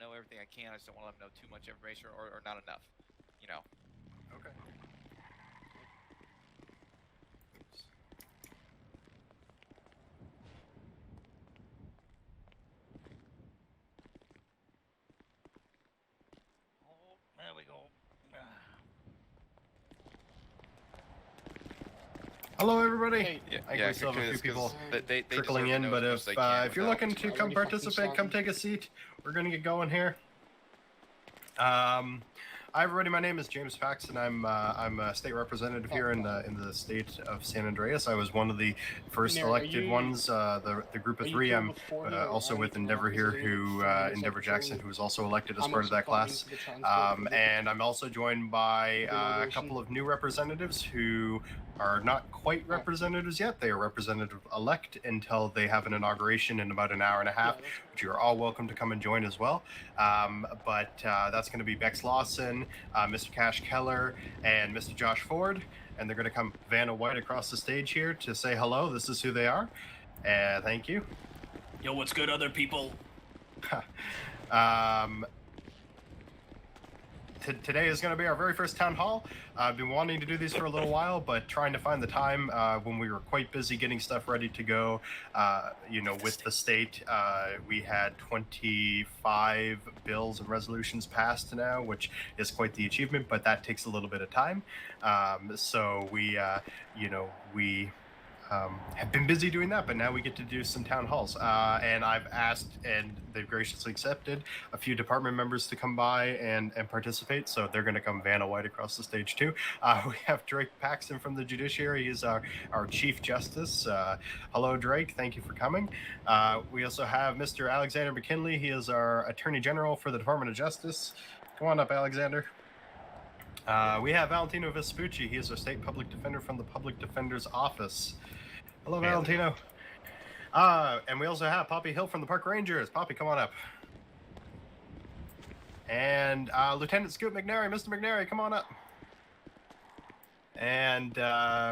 know everything I can. I just don't want to let them know too much information or not enough. You know. Okay. Oh, there we go. Hello, everybody. Hey, We still have a few people they trickling deserve to in, know but as much as they can if you're without looking too to much. come Ready for participate, come take a seat. We're gonna get going here. Hi, everybody. My name is James Paxton. I'm a state representative here in the state of San Andreas. I was one of the first Mary, elected ones. The group of three. I'm also with Endeavor here, Endeavor Jackson, who was also elected as part of that class. And I'm also joined by a couple of new representatives who are not quite representatives yet. They are representative-elect until they have an inauguration in about an hour and a half, which you're all welcome to come and join as well. But that's going to be Bex Lawson, Mr. Cash Keller, and Mr. Josh Ford. And they're going to come Vanna White across the stage here to say hello. This is who they are. Thank you. Yo, what's good, other people? Today is going to be our very first town hall. I've been wanting to do these for a little while, but trying to find the time when we were quite busy getting stuff ready to go. With the state, we had 25 bills and resolutions passed now, which is quite the achievement, but that takes a little bit of time. So we have been busy doing that, but now we get to do some town halls. And I've asked, and they've graciously accepted, a few department members to come by and participate. So they're going to come Vanna White across the stage too. We have Drake Paxton from the Judiciary. He's our Chief Justice. Hello, Drake. Thank you for coming. We also have Mr. Alexander McKinley. He is our Attorney General for the Department of Justice. Come on up, Alexander. We have Valentino Vespucci. He is our State Public Defender from the Public Defender's Office. Hello, Valentino. And we also have Poppy Hill from the Park Rangers. Poppy, come on up. And Lieutenant Scoot McNary. Mr. McNary, come on up. And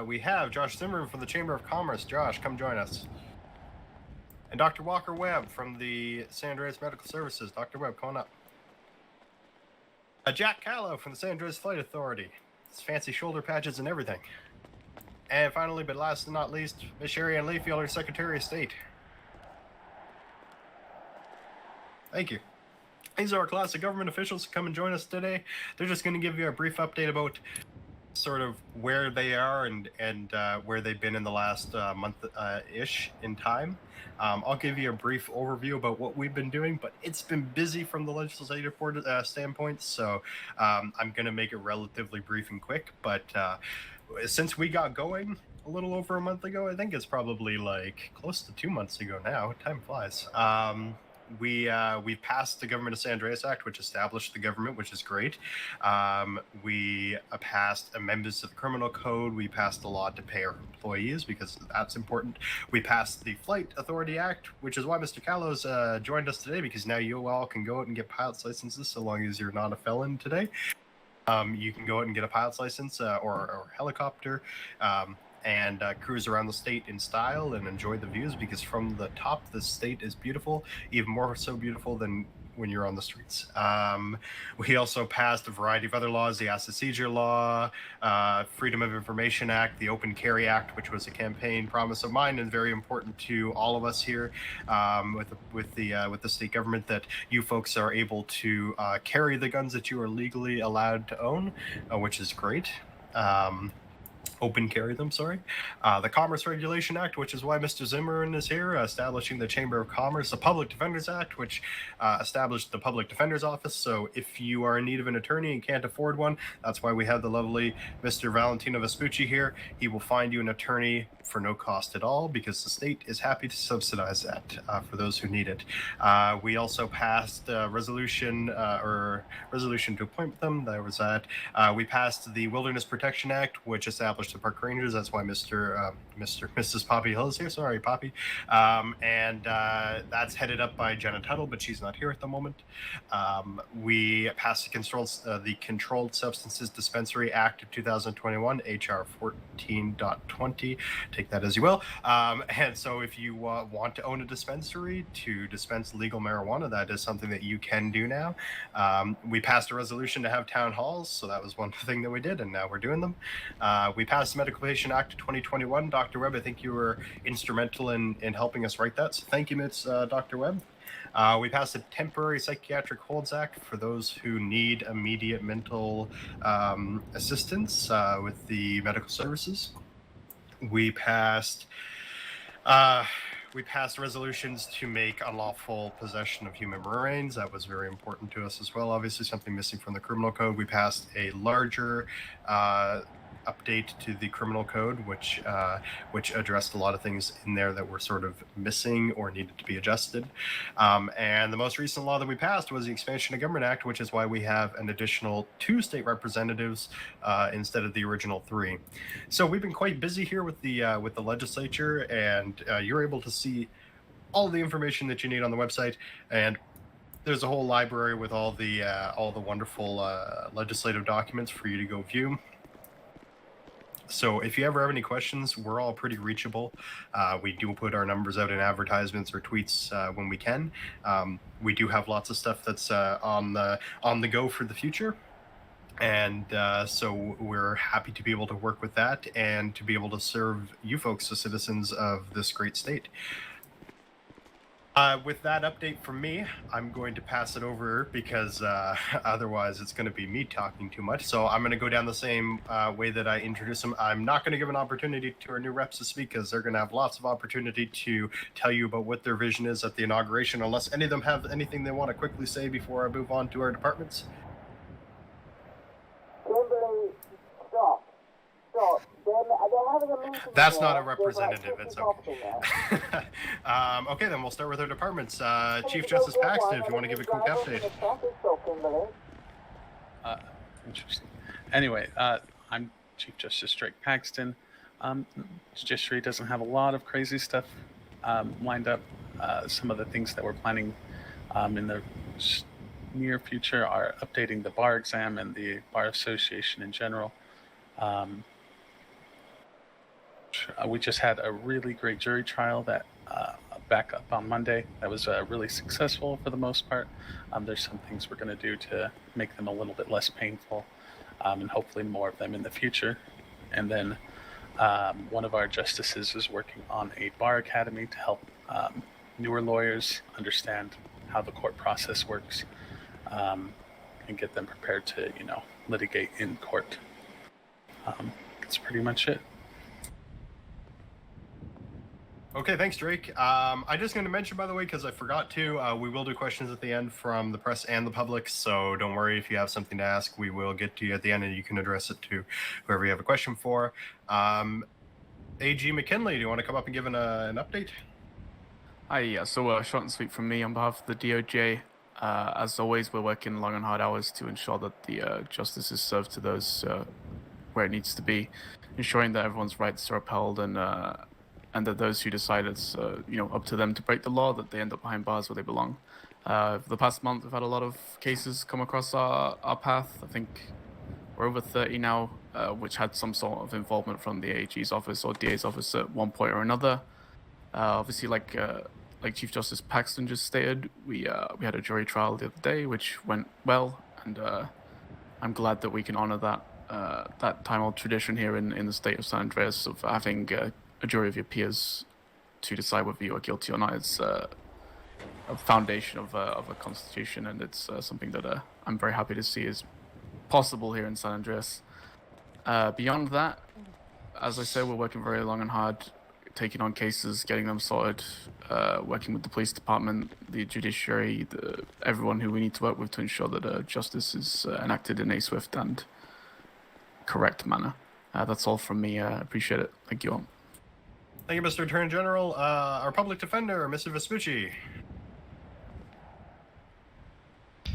we have Josh Zimmerman from the Chamber of Commerce. Josh, come join us. And Dr. Walker Webb from the San Andreas Medical Services. Dr. Webb, come on up. Jack Callow from the San Andreas Flight Authority. It's fancy shoulder patches and everything. And finally, but last and not least, Ms. Sherry Ann Leafield, our Secretary of State. Thank you. These are our class of government officials who come and join us today. They're just going to give you a brief update about sort of where they are and where they've been in the last month-ish in time. I'll give you a brief overview about what we've been doing, but it's been busy from the legislative standpoint, so I'm going to make it relatively brief and quick. But since we got going a little over a month ago, I think it's probably like close to 2 months ago now. Time flies. We passed the Government of San Andreas Act, which established the government, which is great. We passed amendments to the criminal code. We passed a law to pay our employees because that's important. We passed the Flight Authority Act, which is why Mr. Callow's joined us today, because now you all can go out and get pilot's licenses so long as you're not a felon today. You can go out and get a pilot's license or helicopter. And cruise around the state in style and enjoy the views, because from the top, the state is beautiful, even more so beautiful than when you're on the streets. We also passed a variety of other laws, the Asset Seizure Law, Freedom of Information Act, the Open Carry Act, which was a campaign promise of mine and very important to all of us here with the state government, that you folks are able to carry the guns that you are legally allowed to own, which is great. Open carry them, sorry. The Commerce Regulation Act, which is why Mr. Zimmerman is here, establishing the Chamber of Commerce. The Public Defenders Act, which established the Public Defender's Office. So if you are in need of an attorney and can't afford one, that's why we have the lovely Mr. Valentino Vespucci here. He will find you an attorney for no cost at all, because the state is happy to subsidize that for those who need it. We also passed a resolution to appoint them. That was that. We passed the Wilderness Protection Act, which established to the park rangers. That's why Mrs. Poppy Hill is here. Sorry, Poppy. And that's headed up by Jenna Tuttle, but she's not here at the moment. We passed the Controlled Substances Dispensary Act of 2021, HR 14.20. Take that as you will. And so if you want to own a dispensary to dispense legal marijuana, that is something that you can do now. We passed a resolution to have town halls, so that was one thing that we did, and now we're doing them. We passed the Medical Patient Act of 2021. Dr. Webb, I think you were instrumental in helping us write that, so thank you, Dr. Webb. We passed a Temporary Psychiatric Holds Act for those who need immediate mental assistance with the medical services. We passed resolutions to make unlawful possession of human remains. That was very important to us as well. Obviously, something missing from the criminal code. We passed a larger update to the criminal code, which addressed a lot of things in there that were sort of missing or needed to be adjusted. And the most recent law that we passed was the Expansion of Government Act, which is why we have an additional 2 state representatives instead of the original 3. So we've been quite busy here with the legislature, and you're able to see all the information that you need on the website. And there's a whole library with all the wonderful legislative documents for you to go view. So if you ever have any questions, we're all pretty reachable. We do put our numbers out in advertisements or tweets when we can. We do have lots of stuff that's on the go for the future. And so we're happy to be able to work with that and to be able to serve you folks, the citizens of this great state. With that update from me, I'm going to pass it over because otherwise it's going to be me talking too much. So I'm going to go down the same way that I introduced them. I'm not going to give an opportunity to our new reps to speak because they're going to have lots of opportunity to tell you about what their vision is at the inauguration, unless any of them have anything they want to quickly say before I move on to our departments. Kimberly, stop. They're having a meeting. That's not a representative. It's okay. Okay, then we'll start with our departments. Chief Justice Paxton, if you want to give a quick update. Interesting. Anyway, I'm Chief Justice Drake Paxton. Judiciary doesn't have a lot of crazy stuff lined up. Some of the things that we're planning in the near future are updating the bar exam and the bar association in general. We just had a really great jury trial that back up on Monday. That was really successful for the most part. There's some things we're going to do to make them a little bit less painful, and hopefully more of them in the future. And then one of our justices is working on a bar academy to help newer lawyers understand how the court process works, and get them prepared to, litigate in court. That's pretty much it. Okay, thanks, Drake. I'm just going to mention, by the way, because I forgot to, we will do questions at the end from the press and the public, so don't worry if you have something to ask. We will get to you at the end, and you can address it to whoever you have a question for. AG McKinley, do you want to come up and give an update? Hi, yeah, so short and sweet from me on behalf of the DOJ. As always, we're working long and hard hours to ensure that the justice is served to those where it needs to be, ensuring that everyone's rights are upheld and that those who decide it's up to them to break the law, that they end up behind bars where they belong. For the past month, we've had a lot of cases come across our path. I think we're over 30 now, which had some sort of involvement from the AG's office or DA's office at one point or another. Obviously, like Chief Justice Paxton just stated, we had a jury trial the other day, which went well, and I'm glad that we can honor that time-old tradition here in the state of San Andreas of having a jury of your peers to decide whether you are guilty or not. It's a foundation of a constitution, and it's something that I'm very happy to see is possible here in San Andreas. Beyond that, as I said, we're working very long and hard, taking on cases, getting them sorted, working with the police department, the judiciary, everyone who we need to work with to ensure that justice is enacted in a swift and correct manner. That's all from me. I appreciate it. Thank you all. Thank you, Mr. Attorney General. Our public defender, Mr. Vespucci.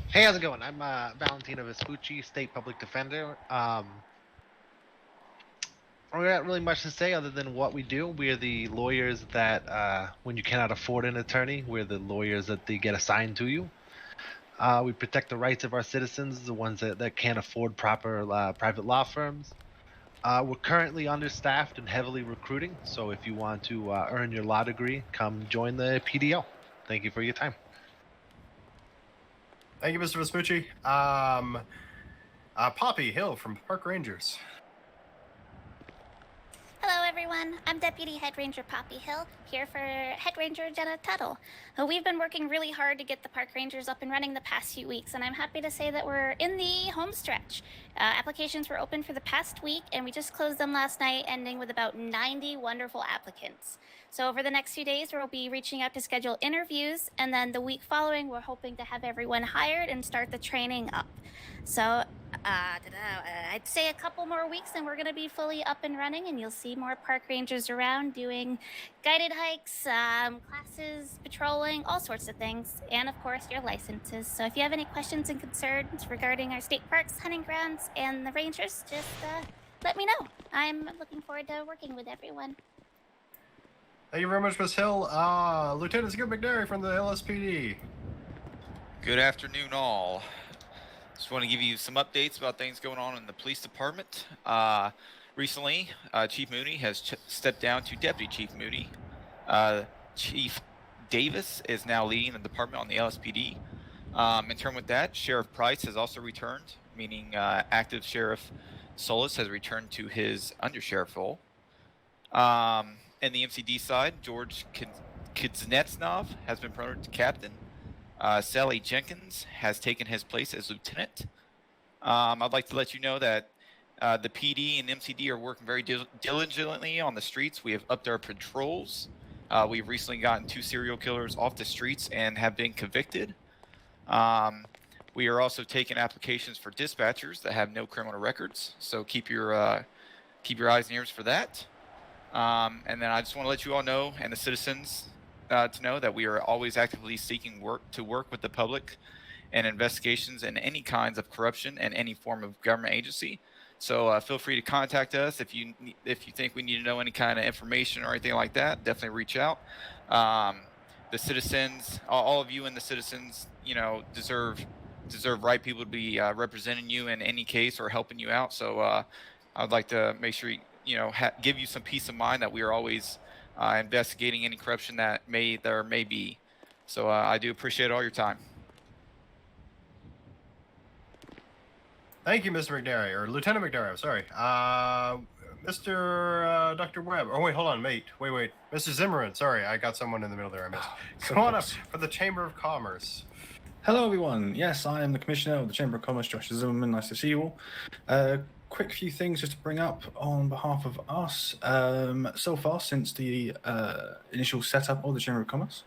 Hey, how's it going? I'm Valentino Vespucci, State Public Defender. we got really much to say other than what we do. We are the lawyers that, when you cannot afford an attorney, we're the lawyers that they get assigned to you. We protect the rights of our citizens, the ones that can't afford proper private law firms. We're currently understaffed and heavily recruiting, so if you want to earn your law degree, come join the PDO. Thank you for your time. Thank you, Mr. Vespucci. Poppy Hill from Park Rangers. Hello, everyone. I'm Deputy Head Ranger Poppy Hill, here for Head Ranger Jenna Tuttle. We've been working really hard to get the Park Rangers up and running the past few weeks, and I'm happy to say that we're in the home stretch. Applications were open for the past week, and we just closed them last night, ending with about 90 wonderful applicants. So over the next few days, we'll be reaching out to schedule interviews, and then the week following, we're hoping to have everyone hired and start the training up. So I'd say a couple more weeks and we're going to be fully up and running, and you'll see more park rangers around doing guided hikes, classes, patrolling, all sorts of things, and of course your licenses. So if you have any questions and concerns regarding our state parks, hunting grounds, and the rangers, just let me know. I'm looking forward to working with everyone. Thank you very much, Ms. Hill. Lieutenant Skip McNary from the LSPD. Good afternoon, all. Just want to give you some updates about things going on in the police department. Recently, Chief Mooney has stepped down to Deputy Chief Mooney. Chief Davis is now leading the department on the LSPD. In turn with that, Sheriff Price has also returned, meaning active Sheriff Solis has returned to his undersheriff role. In the MCD side, George Kuznetsov has been promoted to captain. Sally Jenkins has taken his place as lieutenant. I'd like to let you know that the PD and MCD are working very diligently on the streets. We have upped our patrols. We've recently gotten 2 serial killers off the streets and have been convicted. We are also taking applications for dispatchers that have no criminal records. So keep your eyes and ears for that. And then I just want to let you all know, and the citizens, to know that we are always actively seeking work with the public and investigations in any kinds of corruption and any form of government agency. So feel free to contact us if you think we need to know any kind of information or anything like that. Definitely reach out. The citizens, all of you and the citizens, deserve right people to be representing you in any case or helping you out. So I'd like to make sure give you some peace of mind that we are always investigating any corruption that there may be. So I do appreciate all your time. Thank you, Mr. McNary, or Lieutenant McNary, I'm sorry. Mr. Dr. Webb. Oh, wait, hold on, mate. Wait. Mr. Zimmerman, sorry, I got someone in the middle there I missed. Come on up for the Chamber of Commerce. Hello, everyone. Yes, I am the Commissioner of the Chamber of Commerce, Josh Zimmerman. Nice to see you all. Quick few things just to bring up on behalf of us. So far, since the initial setup of the Chamber of Commerce,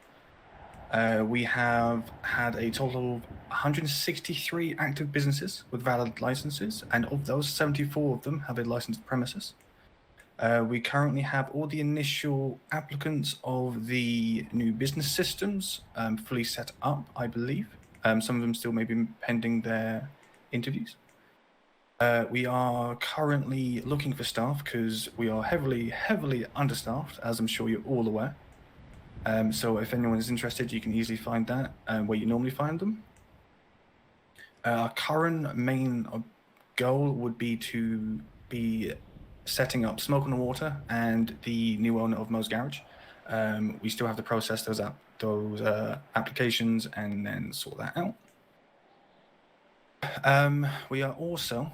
we have had a total of 163 active businesses with valid licenses, and of those, 74 of them have a licensed premises. We currently have all the initial applicants of the new business systems fully set up, I believe. Some of them still may be pending their interviews. We are currently looking for staff because we are heavily understaffed, as I'm sure you're all aware. So if anyone is interested, you can easily find that where you normally find them. Our current main goal would be to be setting up Smoke on the Water and the new owner of Mo's Garage. We still have to process those applications and then sort that out. We are also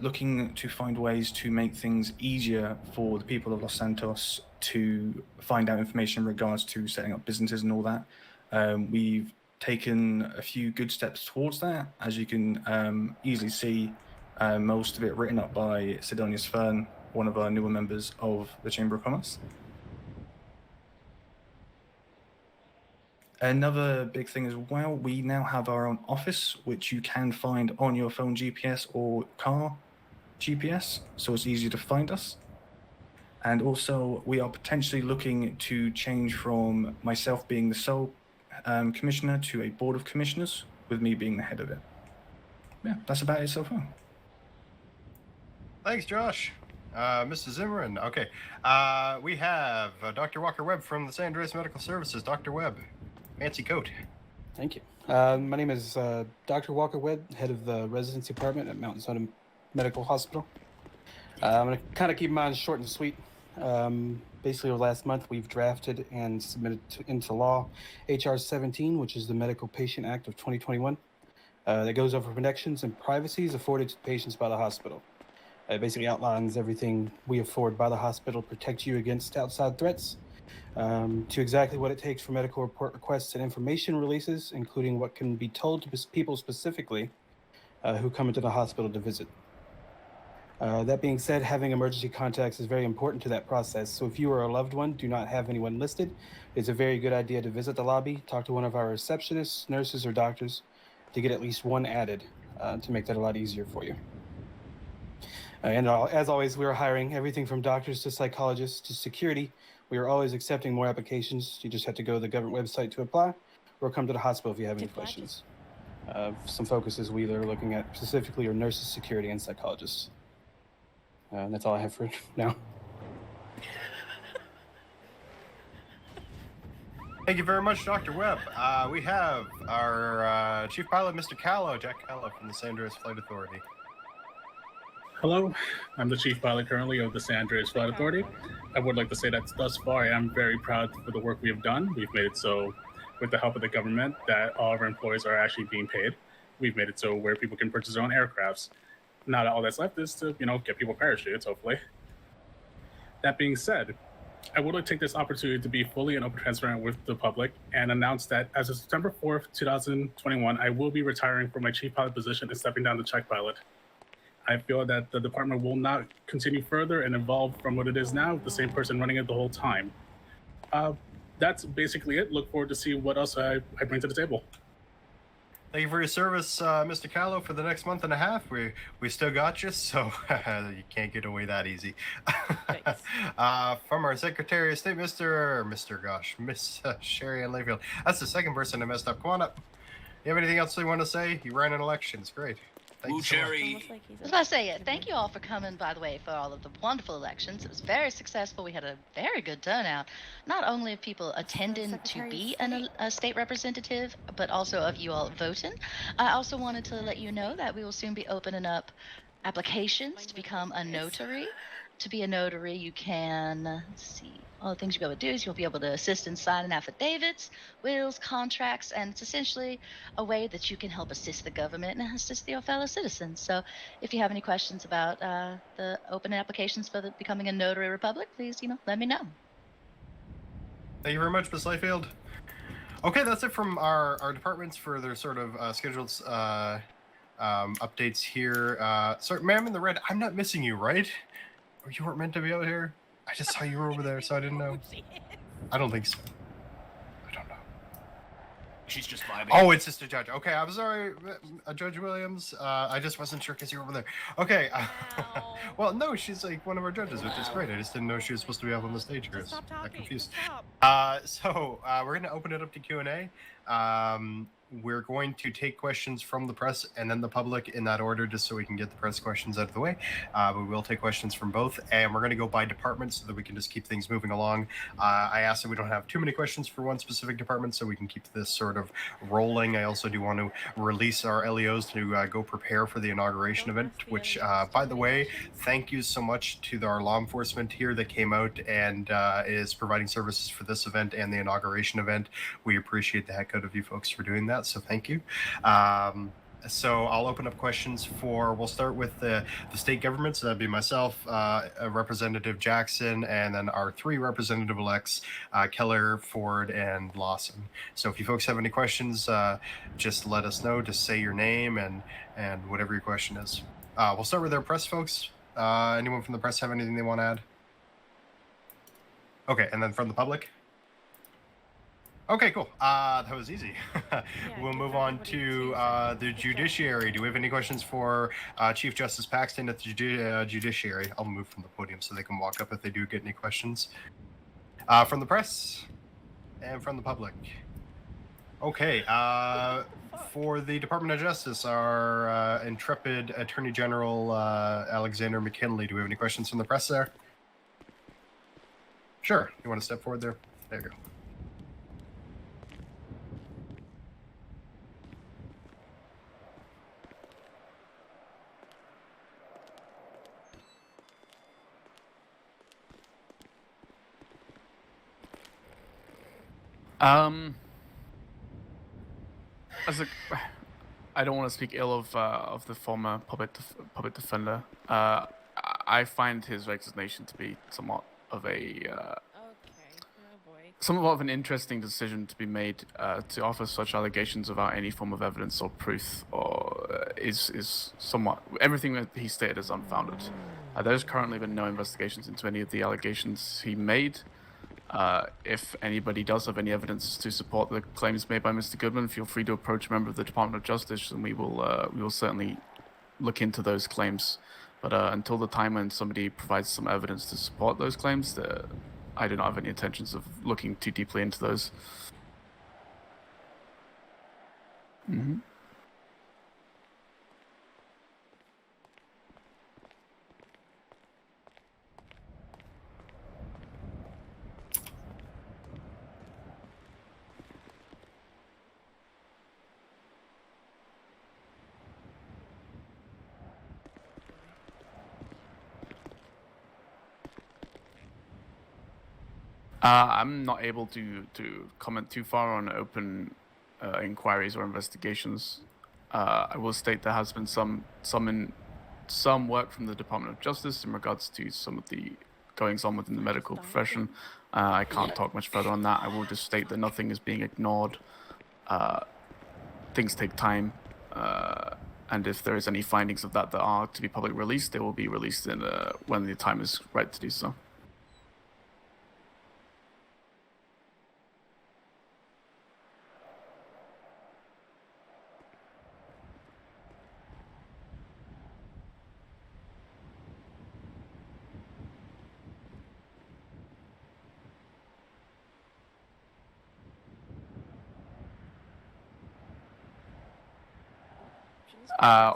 looking to find ways to make things easier for the people of Los Santos to find out information in regards to setting up businesses and all that. We've taken a few good steps towards that. As you can easily see, most of it written up by Sidonius Fern, one of our newer members of the Chamber of Commerce. Another big thing as well, we now have our own office, which you can find on your phone GPS or car GPS, so it's easier to find us. And also, we are potentially looking to change from myself being the sole commissioner to a board of commissioners, with me being the head of it. Yeah, that's about it so far. Thanks, Josh. Mr. Zimmerman. Okay. We have Dr. Walker Webb from the San Andreas Medical Services. Dr. Webb, fancy coat. Thank you. My name is Dr. Walker Webb, head of the residency department at Mountain Sun Medical Hospital. I'm going to kind of keep mine short and sweet. Basically, last month, we've drafted and submitted into law HR 17, which is the Medical Patient Act of 2021, that goes over protections and privacies afforded to patients by the hospital. It basically outlines everything we afford by the hospital to protect you against outside threats, to exactly what it takes for medical report requests and information releases, including what can be told to people specifically who come into the hospital to visit. That being said, having emergency contacts is very important to that process. So if you or a loved one do not have anyone listed, it's a very good idea to visit the lobby, talk to one of our receptionists, nurses, or doctors to get at least one added to make that a lot easier for you. As always, we are hiring everything from doctors to psychologists to security. We are always accepting more applications. You just have to go to the government website to apply or come to the hospital if you have any questions. Some focuses we are looking at specifically are nurses, security, and psychologists. And that's all I have for now. Thank you very much, Dr. Webb. We have our chief pilot, Mr. Callow, Jack Callow from the San Andreas Flight Authority. Hello, I'm the chief pilot currently of the San Andreas Flight Authority. I would like to say that thus far I am very proud for the work we have done. We've made it so, with the help of the government, that all of our employees are actually being paid. We've made it so where people can purchase their own aircrafts. Now all that's left is to, get people parachutes, hopefully. That being said, I would like to take this opportunity to be fully and open transparent with the public and announce that as of September 4th, 2021, I will be retiring from my chief pilot position and stepping down to check pilot. I feel that the department will not continue further and evolve from what it is now, with the same person running it the whole time. That's basically it. Look forward to see what else I bring to the table. Thank you for your service, Mr. Callow, for the next month and a half. We still got you, so you can't get away that easy. From our Secretary of State, Miss Sherry Ann Layfield. That's the second person I messed up. Come on up. You have anything else you want to say? You ran in elections. Great. Thank you so much. I was about to say it. Thank you all for coming, by the way, for all of the wonderful elections. It was very successful. We had a very good turnout, not only of people attending to be a state representative, but also of you all voting. I also wanted to let you know that we will soon be opening up applications to become a notary. To be a notary, you can, let's see, all the things you'll be able to do is you'll be able to assist in signing affidavits, wills, contracts, and it's essentially a way that you can help assist the government and assist your fellow citizens. So if you have any questions about the open applications for becoming a notary republic, please, let me know. Thank you very much, Ms. Layfield. Okay, that's it from our departments for their sort of scheduled updates here. Sorry, ma'am in the red, I'm not missing you, right? Or you weren't meant to be out here? I just saw you were over there, so I didn't know. I don't think so. I don't know. She's just vibing. Oh, it's just a judge. Okay, I'm sorry, Judge Williams. I just wasn't sure because you were over there. Okay. Well, no, she's like one of our judges, which is great. I just didn't know she was supposed to be up on the stage here. So I'm confused. So we're going to open it up to Q&A. We're going to take questions from the press and then the public in that order, just so we can get the press questions out of the way. We will take questions from both, and we're going to go by department so that we can just keep things moving along. I asked that we don't have too many questions for one specific department, so we can keep this sort of rolling. I also do want to release our LEOs to go prepare for the inauguration event, which, by the way, thank you so much to our law enforcement here that came out and is providing services for this event and the inauguration event. We appreciate the heck out of you folks for doing that. So thank you. So I'll open up questions we'll start with the state government. So that'd be myself, Representative Jackson, and then our three representative-elects, Keller, Ford, and Lawson. So if you folks have any questions, just let us know. Just say your name and whatever your question is. We'll start with our press folks. Anyone from the press have anything they want to add? Okay, and then from the public? Okay, cool. That was easy. We'll move on to the judiciary. Do we have any questions for Chief Justice Paxton at the judiciary? I'll move from the podium so they can walk up if they do get any questions. From the press and from the public. Okay. For the Department of Justice, our intrepid Attorney General Alexander McKinley. Do we have any questions from the press there? Sure. You want to step forward there? There you go. As a, I don't want to speak ill of the former public defender. I find his resignation to be somewhat of an interesting decision to be made to offer such allegations without any form of evidence or proof, or is somewhat everything that he stated is unfounded. There's currently been no investigations into any of the allegations he made. If anybody does have any evidence to support the claims made by Mr. Goodman, feel free to approach a member of the Department of Justice, and we will certainly look into those claims. But until the time when somebody provides some evidence to support those claims, I do not have any intentions of looking too deeply into those. Mm-hmm. I'm not able to comment too far on open inquiries or investigations. I will state there has been some work from the Department of Justice in regards to some of the goings on within the medical profession. I can't talk much further on that. I will just state that nothing is being ignored. Things take time, and if there is any findings of that are to be publicly released, they will be released when the time is right to do so.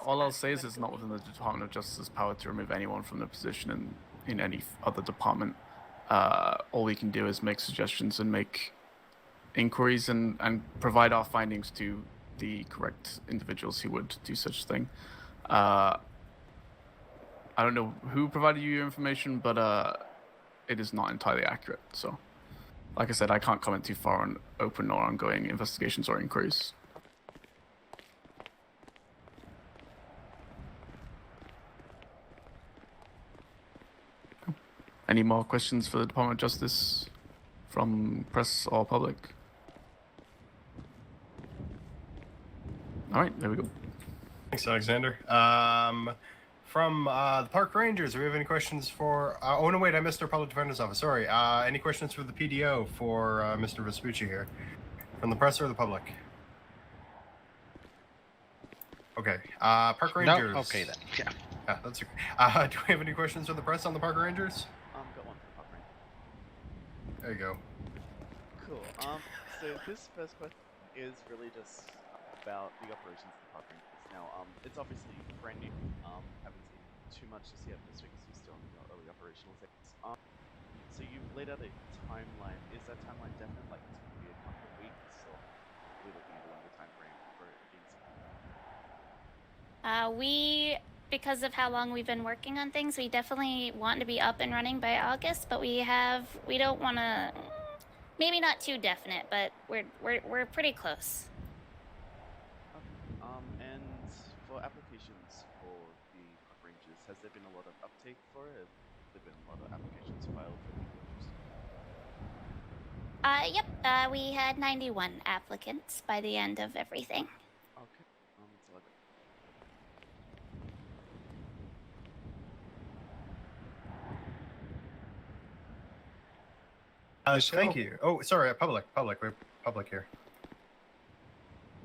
All I'll say is it's not within the Department of Justice's power to remove anyone from their position in any other department. All we can do is make suggestions and make inquiries and provide our findings to the correct individuals who would do such a thing. I don't know who provided you your information, but it is not entirely accurate. So, like I said, I can't comment too far on open or ongoing investigations or inquiries. Any more questions for the Department of Justice from press or public? All right, there we go. Thanks, Alexander. From the Park Rangers, do we have any questions for... oh, no, wait, I missed our Public Defender's Office. Sorry. Any questions for the PDO for Mr. Vespucci here? From the press or the public? Okay. Park Rangers. No? Okay, then. Yeah. Yeah, that's okay. Do we have any questions from the press on the Park Rangers? Got one for Park Ranger. There you go. Cool. So this first question is really just about the operations of the Park Rangers. Now, it's obviously brand new. Haven't seen too much just yet this week, so you're still in your early operational phase. So you've laid out a timeline. Is that timeline definite? Like, it's going to be a couple of weeks, or are we looking at a longer time frame for it being because of how long we've been working on things, we definitely want to be up and running by August, but we don't want to, maybe not too definite, but we're pretty close. Okay. And for applications for the Park Rangers, has there been a lot of uptake for it? Have there been a lot of applications filed for people interested? Yep, we had 91 applicants by the end of everything. Okay. That's a lot. Thank you. Oh, sorry, public. We're public here.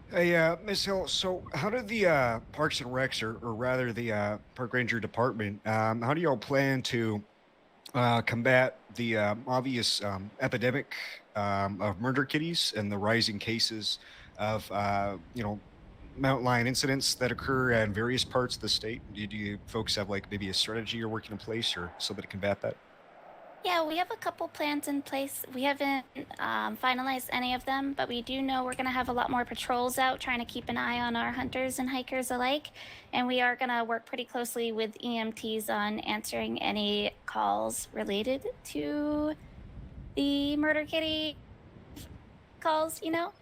Hey, Ms. Hill, so how did the Parks and Recs, or rather the Park Ranger Department, how do y'all plan to combat the obvious epidemic of murder kitties and the rising cases of mountain lion incidents that occur in various parts of the state? Do you folks have like maybe a strategy you're working in place or something to combat that? Yeah, we have a couple plans in place. We haven't finalized any of them, but we do know we're going to have a lot more patrols out trying to keep an eye on our hunters and hikers alike. And we are going to work pretty closely with EMTs on answering any calls related to the murder kitty calls, you know?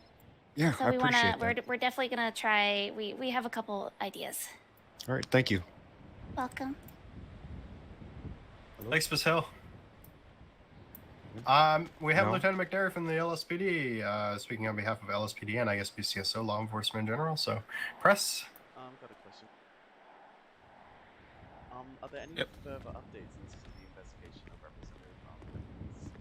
Yeah, So I we want to, appreciate that. we're definitely going to try, we have a couple ideas. All right, thank you. Welcome. Thanks, Miss Hill. We have No. Lieutenant McNair from the LSPD speaking on behalf of LSPD and I guess BCSO law enforcement in general. So, press. Got a question. Are there any further updates into the investigation of Representative Whitman's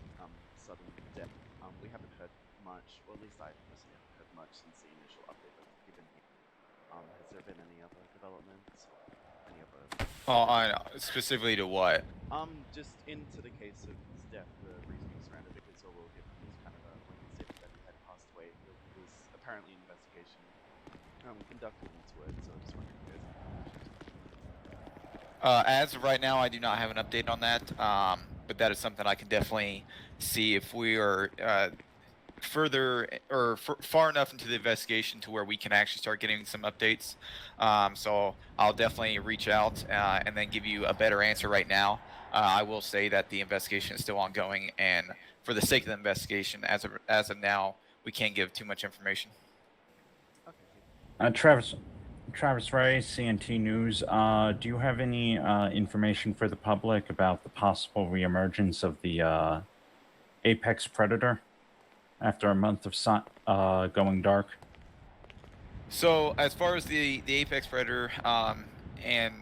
sudden death? We haven't heard much, or at least I personally haven't heard much since the initial update that was given here. Has there been any other developments or any other? Specifically to what? Just into the case of his death, the reasoning surrounded it was all given was kind of a blanket statement that he had passed away. There was apparently an investigation conducted into it, so I just wondering if there's As of right now, I do not have an update on that, but that is something I can definitely see if we are further or far enough into the investigation to where we can actually start getting some updates. So I'll definitely reach out and then give you a better answer right now. I will say that the investigation is still ongoing, and for the sake of the investigation, as of now, we can't give too much information. Travis Ray, CNT News. Do you have any information for the public about the possible reemergence of the apex predator after a month of going dark? So as far as the apex predator, and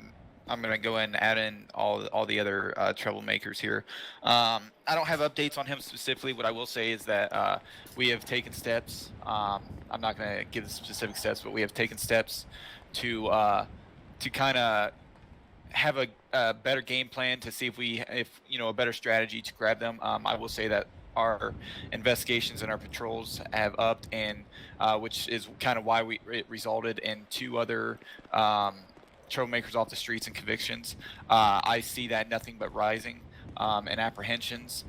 I'm gonna go ahead and add in all the other troublemakers here. I don't have updates on him specifically. What I will say is that we have taken steps. I'm not gonna give the specific steps, but we have taken steps to kind of have a better game plan to see if a better strategy to grab them. I will say that our investigations and our patrols have upped, and which is kind of why it resulted in 2 other troublemakers off the streets and convictions. I see that nothing but rising and apprehensions,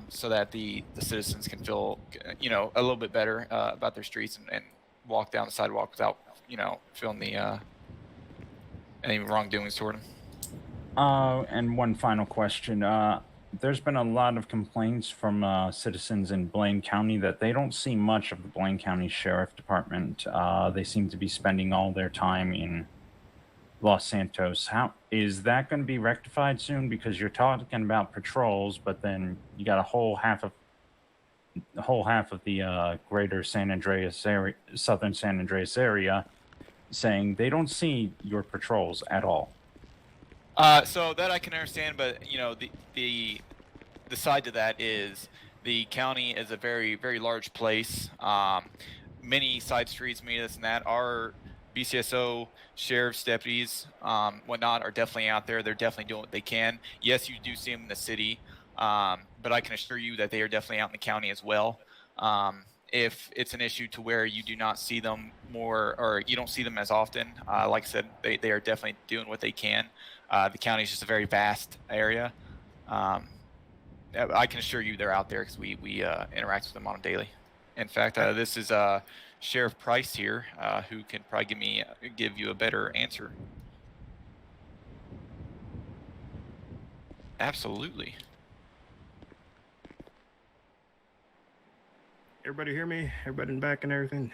so that the citizens can feel a little bit better about their streets and walk down the sidewalk without feeling the any wrongdoings toward them. And one final question. There's been a lot of complaints from citizens in Blaine County that they don't see much of the Blaine County Sheriff Department. They seem to be spending all their time in Los Santos. How is that going to be rectified soon? Because you're talking about patrols, but then you got a whole half of the greater San Andreas area, southern San Andreas area, saying they don't see your patrols at all. So that I can understand, but the side to that is the county is a very, very large place. Many side streets, many this and that. Our BCSO, sheriff's deputies, whatnot, are definitely out there. They're definitely doing what they can. Yes, you do see them in the city, but I can assure you that they are definitely out in the county as well. If it's an issue to where you do not see them more, or you don't see them as often, like I said, they are definitely doing what they can. The county is just a very vast area. I can assure you they're out there because we interact with them on a daily. In fact, this is Sheriff Price here, who can probably give you a better answer. Absolutely. Everybody hear me? Everybody in the back and everything?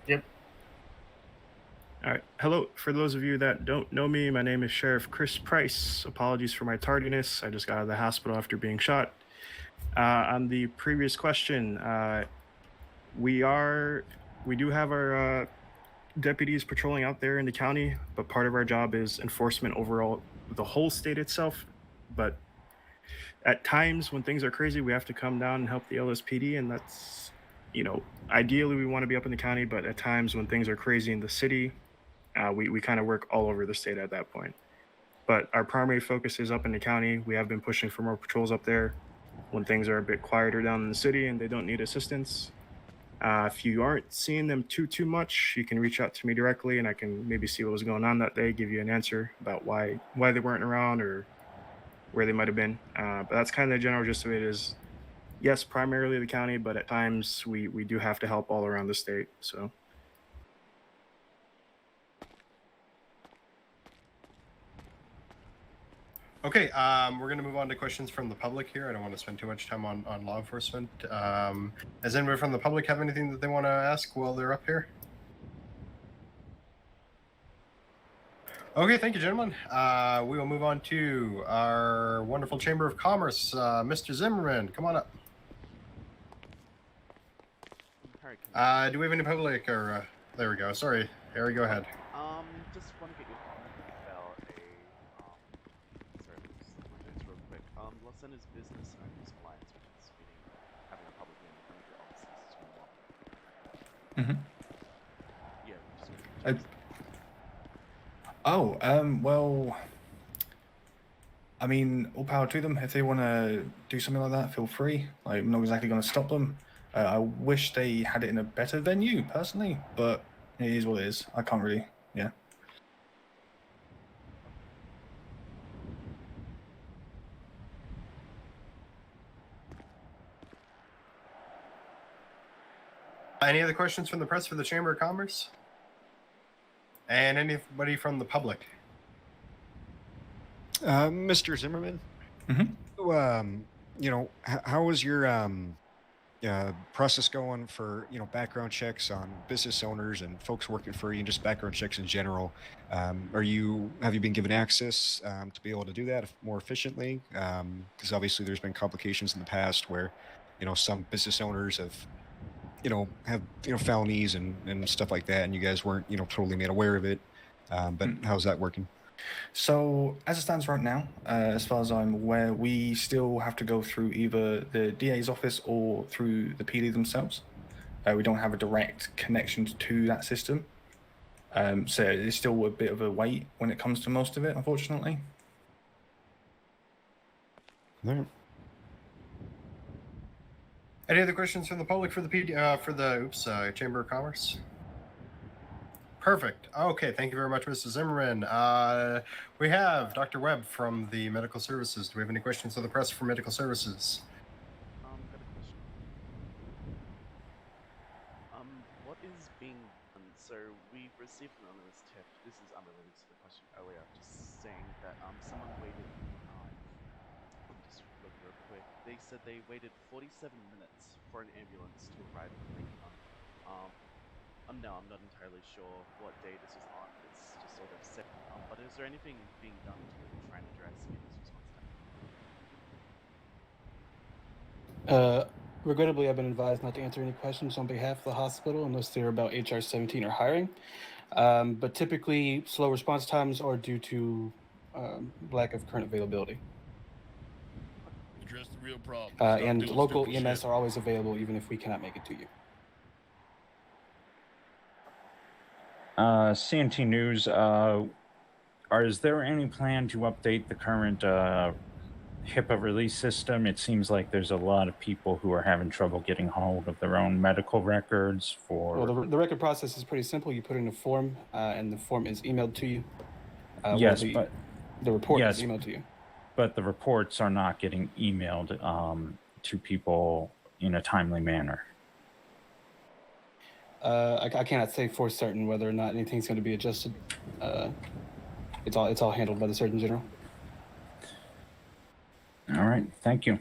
Yep. All right. Hello. For those of you that don't know me, my name is Sheriff Chris Price. Apologies for my tardiness. I just got out of the hospital after being shot. On the previous question, we do have our deputies patrolling out there in the county, but part of our job is enforcement overall, the whole state itself. But at times when things are crazy, we have to come down and help the LSPD, and that's, ideally we want to be up in the county, but at times when things are crazy in the city, we kind of work all over the state at that point. But our primary focus is up in the county. We have been pushing for more patrols up there. when things are a bit quieter down in the city and they don't need assistance. If you aren't seeing them too much, you can reach out to me directly, and I can maybe see what was going on that day, give you an answer about why they weren't around or where they might have been. But that's kind of the general gist of it. Is yes, primarily the county, but at times we do have to help all around the state. So. Okay, we're going to move on to questions from the public here. I don't want to spend too much time on law enforcement. Does anybody from the public have anything that they want to ask while they're up here? Okay, thank you, gentlemen. We will move on to our wonderful Chamber of Commerce. Mr. Zimmerman, come on up. Do we have any public or... there we go. Sorry, Harry, go ahead. Just want to get your comment about a, sorry, let me just look my notes real quick. Los Angeles Business Owners Alliance, which is meeting, having a public meeting in front of your offices tomorrow. Yeah, just Well, I mean, all power to them. If they want to do something like that, feel free. I'm not exactly going to stop them. I wish they had it in a better venue, personally, but it is what it is. I can't really, yeah. Any other questions from the press for the Chamber of Commerce? And anybody from the public? Mr. Zimmerman, you know, how was your process going for, you know, background checks on business owners and folks working for you, and just background checks in general? Have you been given access to be able to do that more efficiently? Because obviously there's been complications in the past where, you know, some business owners have felonies and stuff like that, and you guys weren't, you know, totally made aware of it. But how's that working? So, as it stands right now, as far as I'm aware, we still have to go through either the DA's office or through the PD themselves. We don't have a direct connection to that system. So it's still a bit of a wait when it comes to most of it, unfortunately. Any other questions from the public for the Chamber of Commerce? Perfect. Okay, thank you very much, Mr. Zimmerman. We have Dr. Webb from the Medical Services. Do we have any questions for the press from Medical Services? got a question. What is being done? So we received an anonymous tip. This is unrelated to the question earlier. Just saying that someone waited. I'm just looking real quick. They said they waited 47 minutes for an ambulance to arrive in Lincoln. No, I'm not entirely sure what day this was on. It's just sort of set. But is there anything being done to try and address any of this response time? Regrettably, I've been advised not to answer any questions on behalf of the hospital unless they're about HR 17 or hiring. But typically, slow response times are due to lack of current availability. Address the real problem. And local EMS are always available even if we cannot make it to you. CNT News, is there any plan to update the current HIPAA release system? It seems like there's a lot of people who are having trouble getting hold of their own medical records for... Well, the record process is pretty simple. You put in a form, and the form is emailed to you. Yes, but... The report is emailed to you. But the reports are not getting emailed to people in a timely manner. I cannot say for certain whether or not anything's going to be adjusted. It's all handled by the Surgeon General. All right, thank you.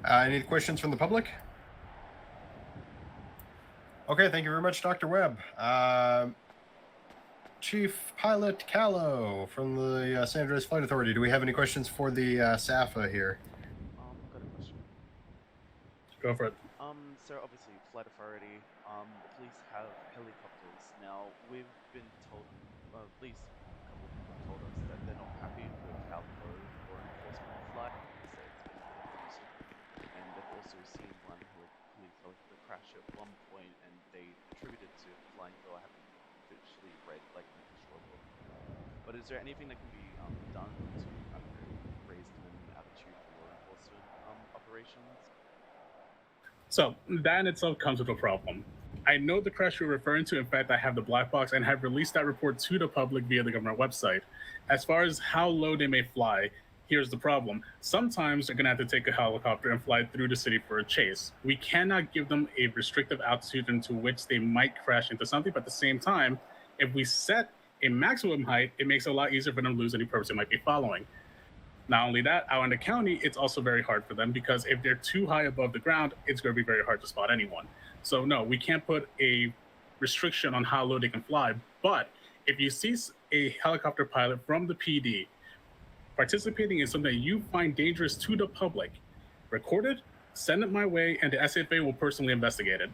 Any questions from the public? Okay, thank you very much, Dr. Webb. Chief Pilot Callow from the San Andreas Flight Authority. Do we have any questions for the SAFA here? Got a question. Go for it. So obviously, Flight Authority, the police have helicopters. Now, we've been told, at least a couple of people have told us that they're not happy with how low law enforcement fly. They say it's been really abusive. And they've also seen one police helicopter crash at one point, and they attributed to flying door having virtually red, like an official report. But is there anything that can be done to, I don't know, raise an attitude for law enforcement operations? So that in itself comes with a problem. I know the crash you're referring to. In fact, I have the black box and have released that report to the public via the government website. As far as how low they may fly, here's the problem. Sometimes they're going to have to take a helicopter and fly through the city for a chase. We cannot give them a restrictive altitude into which they might crash into something, but at the same time, if we set a maximum height, it makes it a lot easier for them to lose any purpose they might be following. Not only that, out in the county, it's also very hard for them because if they're too high above the ground, it's going to be very hard to spot anyone. So no, we can't put a restriction on how low they can fly. But if you see a helicopter pilot from the PD participating in something that you find dangerous to the public, record it, send it my way, and the SFA will personally investigate it.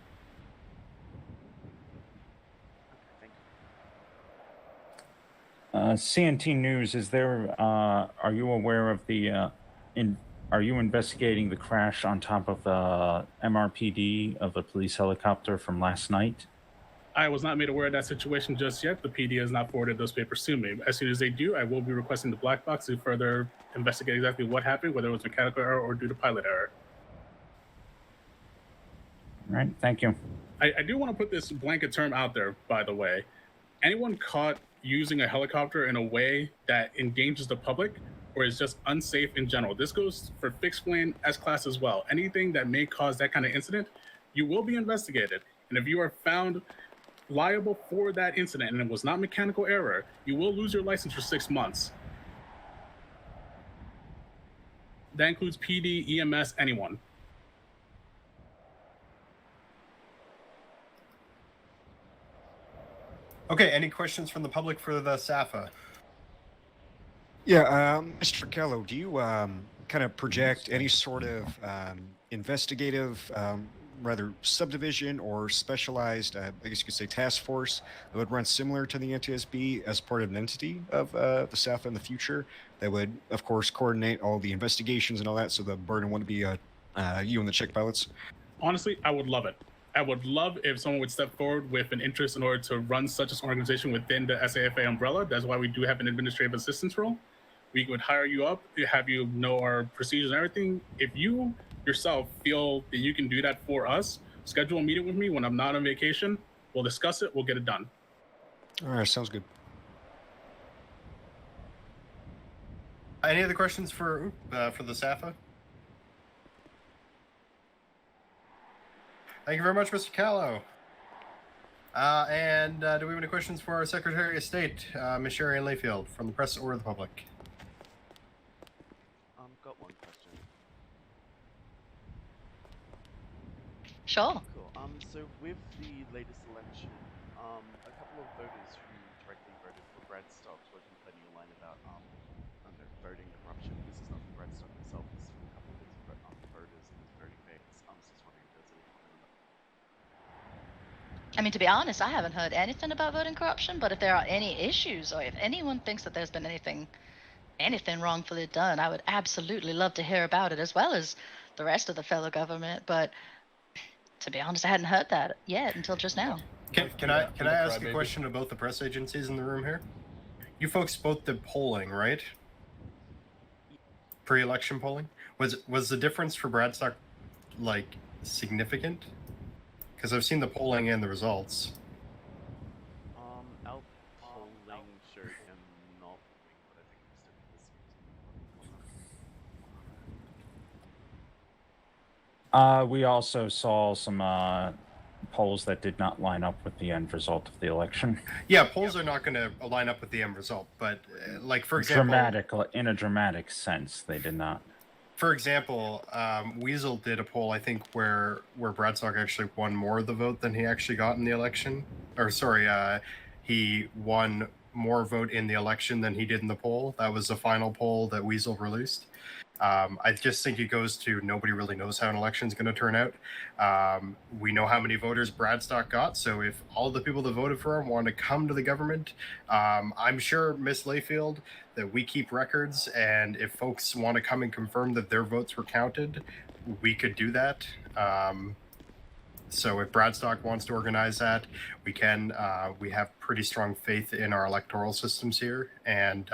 CNT News, is there? Are you aware of the? Are you investigating the crash on top of the MRPD of a police helicopter from last night? I was not made aware of that situation just yet. The PD has not forwarded those papers to me. As soon as they do, I will be requesting the black box to further investigate exactly what happened, whether it was mechanical error or due to pilot error. All right, thank you. I do want to put this blanket term out there, by the way. Anyone caught using a helicopter in a way that endangers the public or is just unsafe in general, this goes for fixed plane S-Class as well. Anything that may cause that kind of incident, you will be investigated. And if you are found liable for that incident and it was not mechanical error, you will lose your license for 6 months. That includes PD, EMS, anyone. Okay, any questions from the public for the SAFA? Yeah, Mr. Kello, do you kind of project any sort of investigative, rather subdivision or specialized, I guess you could say, task force that would run similar to the NTSB as part of an entity of the SAFA in the future that would, of course, coordinate all the investigations and all that, so the burden wouldn't be you and the check pilots? Honestly, I would love it. I would love if someone would step forward with an interest in order to run such an organization within the SAFA umbrella. That's why we do have an administrative assistance role. We would hire you up, have you know our procedures and everything. If you yourself feel that you can do that for us, schedule a meeting with me when I'm not on vacation. We'll discuss it. We'll get it done. All right, sounds good. Any other questions for the SAFA? Thank you very much, Mr. Callow. And do we have any questions for our Secretary of State, Ms. Sherry Ann Layfield, from the press or the public? Got one question. Sure. Cool. So with the latest election, a couple of voters who directly voted for Brad Stocks were complaining online about voting corruption. This is not from Brad Stock himself. This is from a couple of his voters and his voting base. Just wondering if there's any comment on that. I mean, to be honest, I haven't heard anything about voting corruption, but if there are any issues or if anyone thinks that there's been anything wrongfully done, I would absolutely love to hear about it, as well as the rest of the fellow government. But to be honest, I hadn't heard that yet until just now. Can I ask a question of both the press agencies in the room here? You folks both did polling, right? Pre-election polling. Was the difference for Bradstock like significant? Because I've seen the polling and the results. Our polling showed him not winning, but I think he still We also saw some polls that did not line up with the end result of the election. Yeah, polls are not going to line up with the end result, but like for example, in a dramatic sense, they did not. For example, Weasel did a poll, I think, where Bradstock actually won more of the vote than he actually got in the election. Or sorry, he won more vote in the election than he did in the poll. That was the final poll that Weasel released. I just think it goes to nobody really knows how an election is going to turn out. We know how many voters Bradstock got, so if all the people that voted for him want to come to the government, I'm sure, Miss Layfield, that we keep records, and if folks want to come and confirm that their votes were counted, we could do that. So if Bradstock wants to organize that, we can. We have pretty strong faith in our electoral systems here, and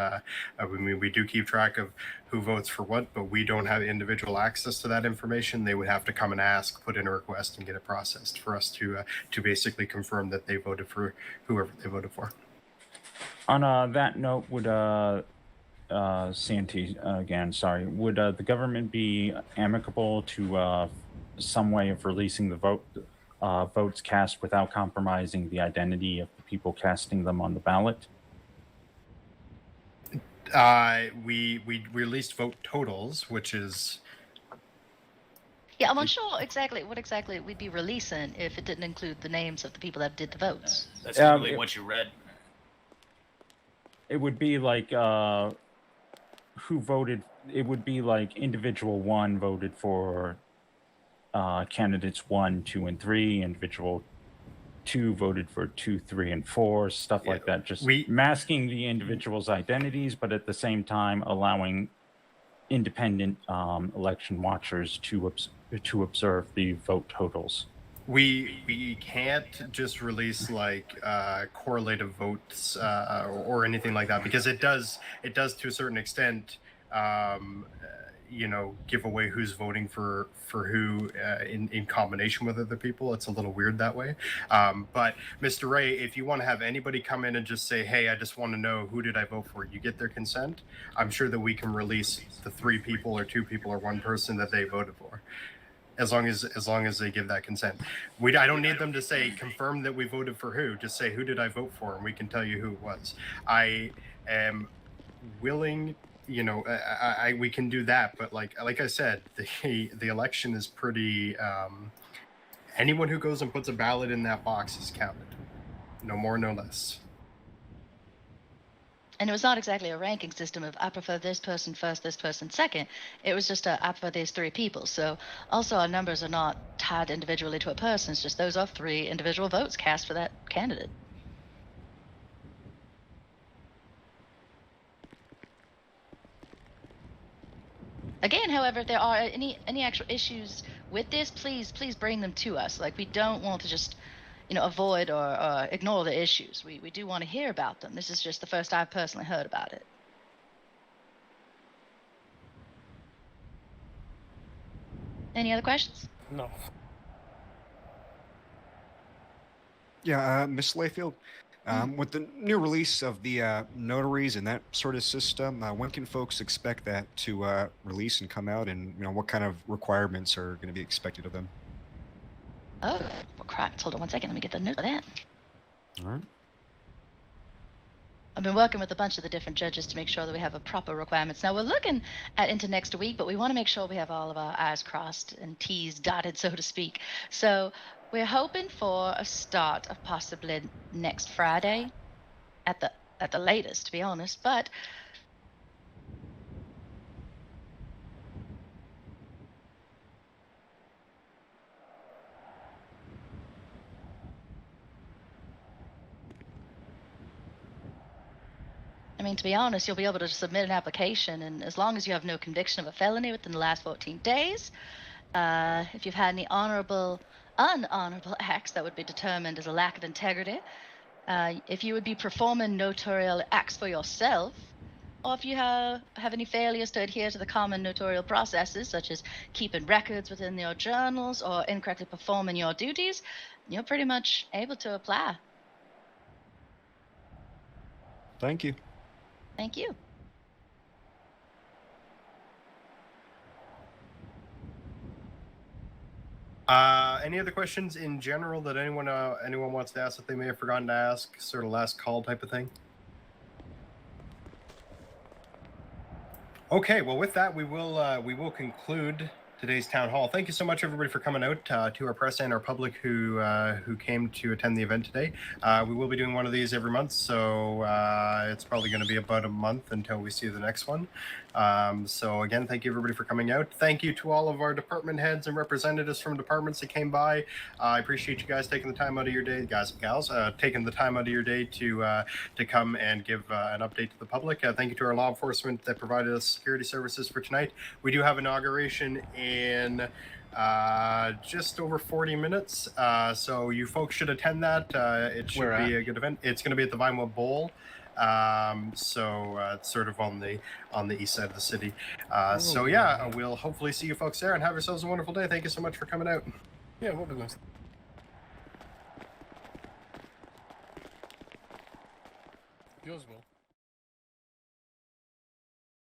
we do keep track of who votes for what, but we don't have individual access to that information. They would have to come and ask, put in a request, and get it processed for us to basically confirm that they voted for whoever they voted for. On that note, would Santi again? Sorry, would the government be amicable to some way of releasing the votes cast without compromising the identity of the people casting them on the ballot? We released vote totals, which is. Yeah, I'm unsure exactly what exactly we'd be releasing if it didn't include the names of the people that did the votes. That's literally what you read. It would be like who voted. It would be like individual 1 voted for candidates 1, 2, and 3. Individual 2 voted for 2, 3, and 4. Stuff like that. Just masking the individuals' identities, but at the same time allowing independent election watchers to observe the vote totals. We can't just release like correlative votes or anything like that, because it does to a certain extent give away who's voting for who in combination with other people. It's a little weird that way. But Mr. Ray, if you want to have anybody come in and just say, hey, I just want to know who did I vote for, you get their consent, I'm sure that we can release the 3 people or 2 people or 1 person that they voted for. As long as they give that consent. I don't need them to say, confirm that we voted for who. Just say, who did I vote for? And we can tell you who it was. I am willing, we can do that. But like I said, the election is pretty, anyone who goes and puts a ballot in that box is counted. No more, no less. And it was not exactly a ranking system of I prefer this person first, this person second. It was just I prefer these 3 people. So also our numbers are not tied individually to a person. It's just those are 3 individual votes cast for that candidate. Again, however, if there are any actual issues with this, please bring them to us. Like, we don't want to just avoid or ignore the issues. We do want to hear about them. This is just the first I've personally heard about it. Any other questions? No. Yeah, Miss Layfield, with the new release of the notaries and that sort of system, when can folks expect that to release and come out, and what kind of requirements are going to be expected of them? Oh, well, crap. Hold on 1 second. Let me get the note of that. All right. I've been working with a bunch of the different judges to make sure that we have a proper requirements. Now, we're looking into next week, but we want to make sure we have all of our I's crossed and T's dotted, so to speak. So we're hoping for a start of possibly next Friday at the latest, to be honest. But I mean, to be honest, you'll be able to submit an application, and as long as you have no conviction of a felony within the last 14 days, if you've had any unhonorable acts that would be determined as a lack of integrity, if you would be performing notarial acts for yourself, or if you have any failures to adhere to the common notarial processes, such as keeping records within your journals or incorrectly performing your duties, you're pretty much able to apply. Thank you. Thank you. Any other questions in general that anyone wants to ask that they may have forgotten to ask? Sort of last call type of thing. Okay, well, with that, we will conclude today's town hall. Thank you so much, everybody, for coming out, to our press and our public who came to attend the event today. We will be doing one of these every month, so it's probably going to be about a month until we see the next one. So again, thank you everybody for coming out. Thank you to all of our department heads and representatives from departments that came by. I appreciate you guys taking the time out of your day, guys and gals, taking the time out of your day to come and give an update to the public. Thank you to our law enforcement that provided us security services for tonight. We do have inauguration in Just over 40 minutes. So you folks should attend that. It should Where be at? a good event. It's going to be at the Vinewood Bowl. It's sort of on the east side of the city. So yeah, we'll hopefully see you folks there and have yourselves a wonderful day. Thank you so much for coming out. Yeah, what was yours will.